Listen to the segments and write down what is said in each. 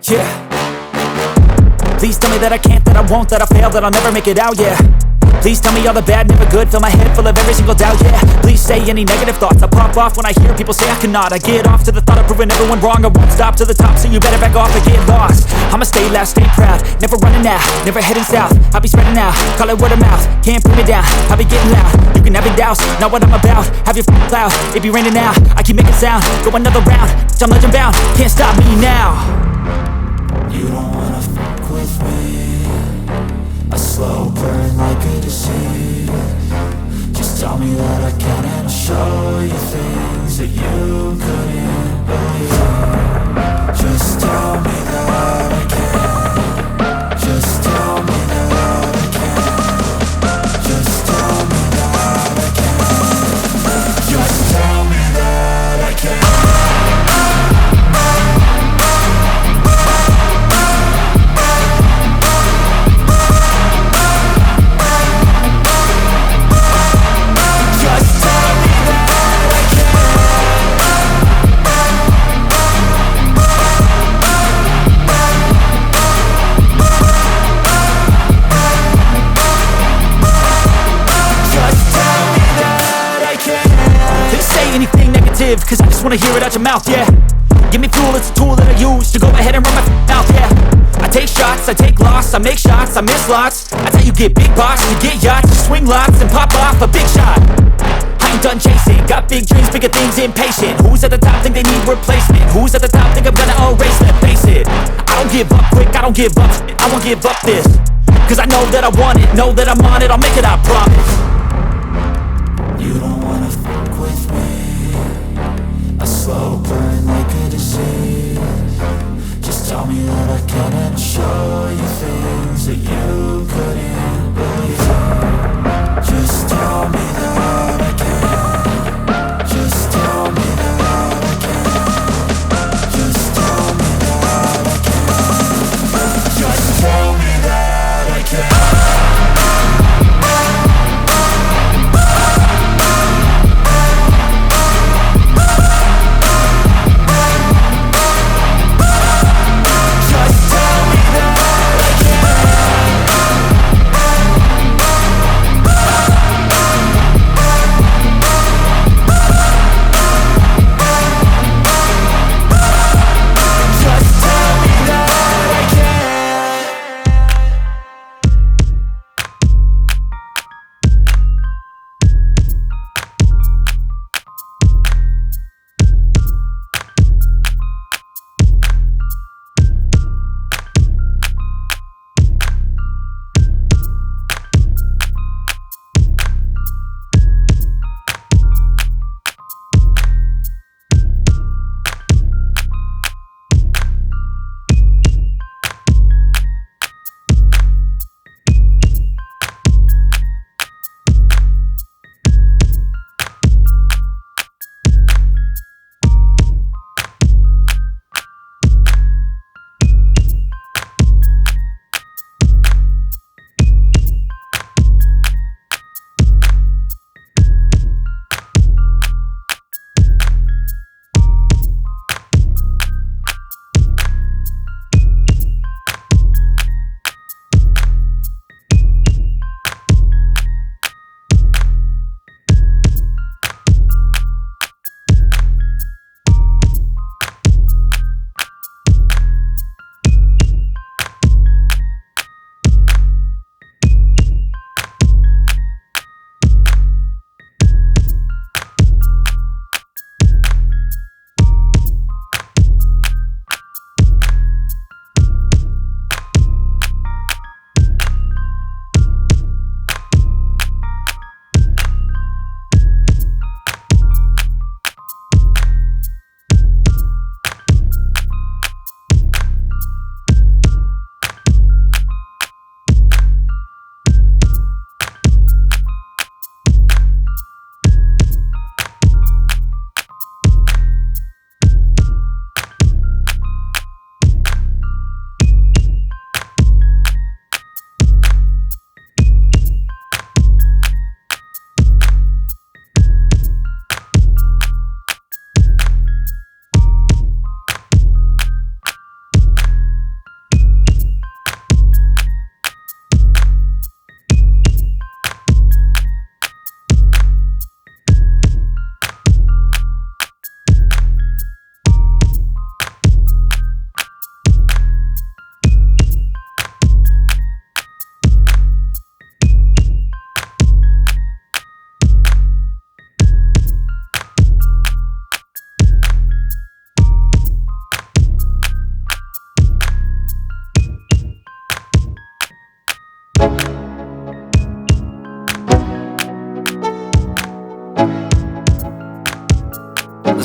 yeah. Please tell me that I can't, that I won't, that I fail, that I'll never make it out, yeah. Please tell me all the bad, never good, fill my head full of every single doubt, yeah. Please say any negative thoughts, I pop off when I hear people say I cannot. I get off to the thought of proving everyone wrong, I won't stop to the top, so you better back off and get lost. I'ma stay loud, stay proud, never running out, never heading south. I'll be spreading out, call it word of mouth, can't put me down, I'll be getting loud. You can have your doubts, not what I'm about, have your f***ing cloud, it be raining now. I keep making sound, go another round, I'm legend bound, can't stop me now. You don't wanna fuck with me, a slow burn like a disease. Just tell me that I can and I'll show you things that you couldn't believe. Just tell me that I can. Just tell me that I can. Just tell me that I can. Just tell me that I can. Cause I just wanna hear it out your mouth, yeah. Give me fuel, it's a tool that I use to go ahead and run my mouth, yeah. I take shots, I take loss, I make shots, I miss lots. That's how you get big box, you get yachts, you swing lots and pop off a big shot. I ain't done chasing, got big dreams, bigger things, impatient. Who's at the top think they need replacement? Who's at the top think I'm gonna erase them? Face it, I don't give up quick, I don't give up shit, I won't give up this. Cause I know that I want it, know that I'm on it, I'll make it, I promise. You don't wanna fuck with me, a slow burn like a disease. Just tell me that I can and I'll show you things that you couldn't believe. Just tell me that I can. Just tell me that I can. Just tell me that I can. Just tell me that I can. Just tell me that I can.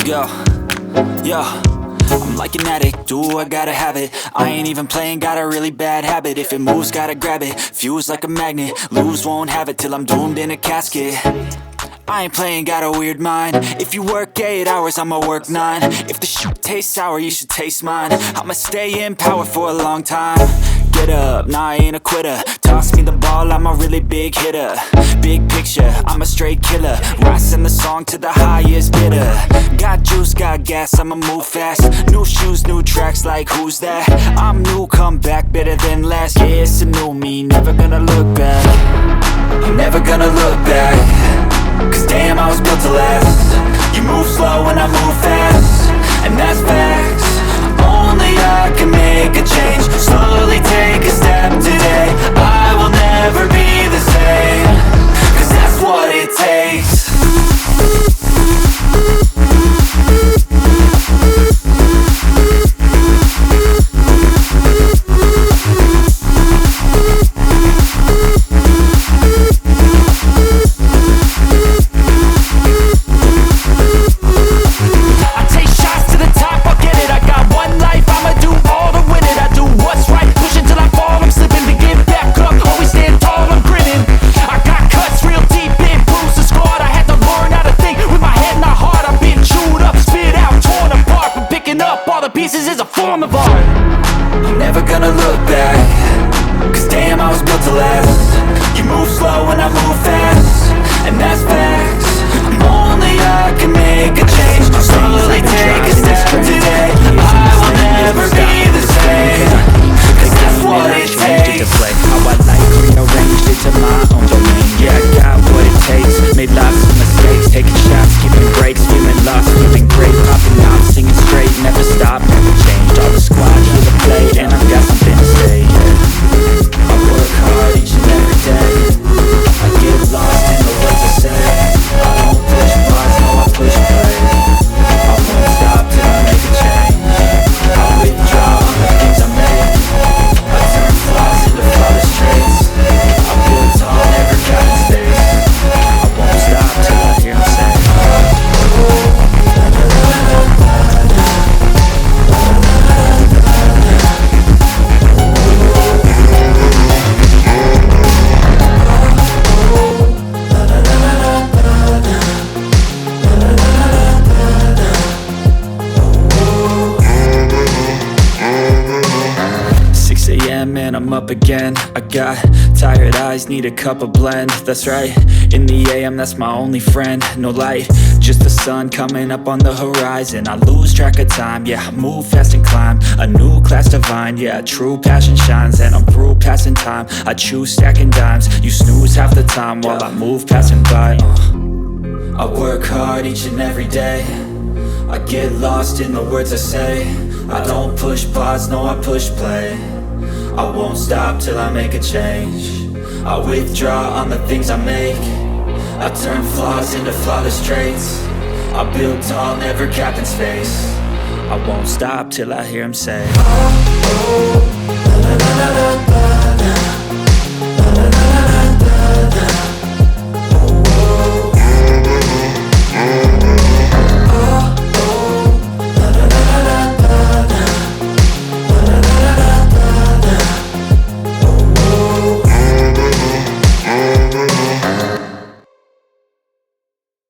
Yo, yo, I'm like an addict, do I gotta have it. I ain't even playing, got a really bad habit. If it moves, gotta grab it, fuse like a magnet. Lose, won't have it till I'm doomed in a casket. I ain't playing, got a weird mind. If you work 8 hours, I'ma work 9. If the shit tastes sour, you should taste mine. I'ma stay in power for a long time. Get up, nah, I ain't a quitter. Toss me the ball, I'm a really big hitter. Big picture, I'm a straight killer. Rising the song to the highest bidder. Got juice, got gas, I'ma move fast. New shoes, new tracks, like who's that? I'm new, come back, better than last. Yeah, it's a new me, never gonna look back. I'm never gonna look back. Cause damn, I was built to last. You move slow and I move fast, and that's facts. Only I can make a change. Slowly take a step today. I will never be the same. Cause that's what it takes. Pieces is a form of art. I'm never gonna look back. Cause damn, I was built to last. You move slow and I move fast, and that's facts. Only I can make a change. Slowly take a step today. I will never be the same. Cause that's what it takes. How I like rearranged it to my own domain. Yeah, I got what it takes. Made lots of mistakes, taking shots, giving breaks, feeling lost, feeling great, popping out, singing straight, never stop, never changed. All the squad here to play, and I've got something to say. Yeah. I work hard each and every day. I get lost in the words I say. I don't push buttons, no, I push play. I won't stop till I make a change. I withdraw on the things I make. I turn flaws into flawless traits. I build tall, never got in space. I won't stop till I hear him say. And I'm up again. I got tired eyes, need a cup of blend. That's right, in the AM, that's my only friend. No light, just the sun coming up on the horizon. I lose track of time, yeah, I move fast and climb a new class divine, yeah, true passion shines. And I'm through passing time, I choose stacking dimes. You snooze half the time while I move passing by. I work hard each and every day. I get lost in the words I say. I don't push pause, no, I push play. I won't stop till I make a change. I withdraw on the things I make. I turn flaws into flawless traits. I build tall, never capped in space. I won't stop till I hear him say, oh, oh, la, la, la, la.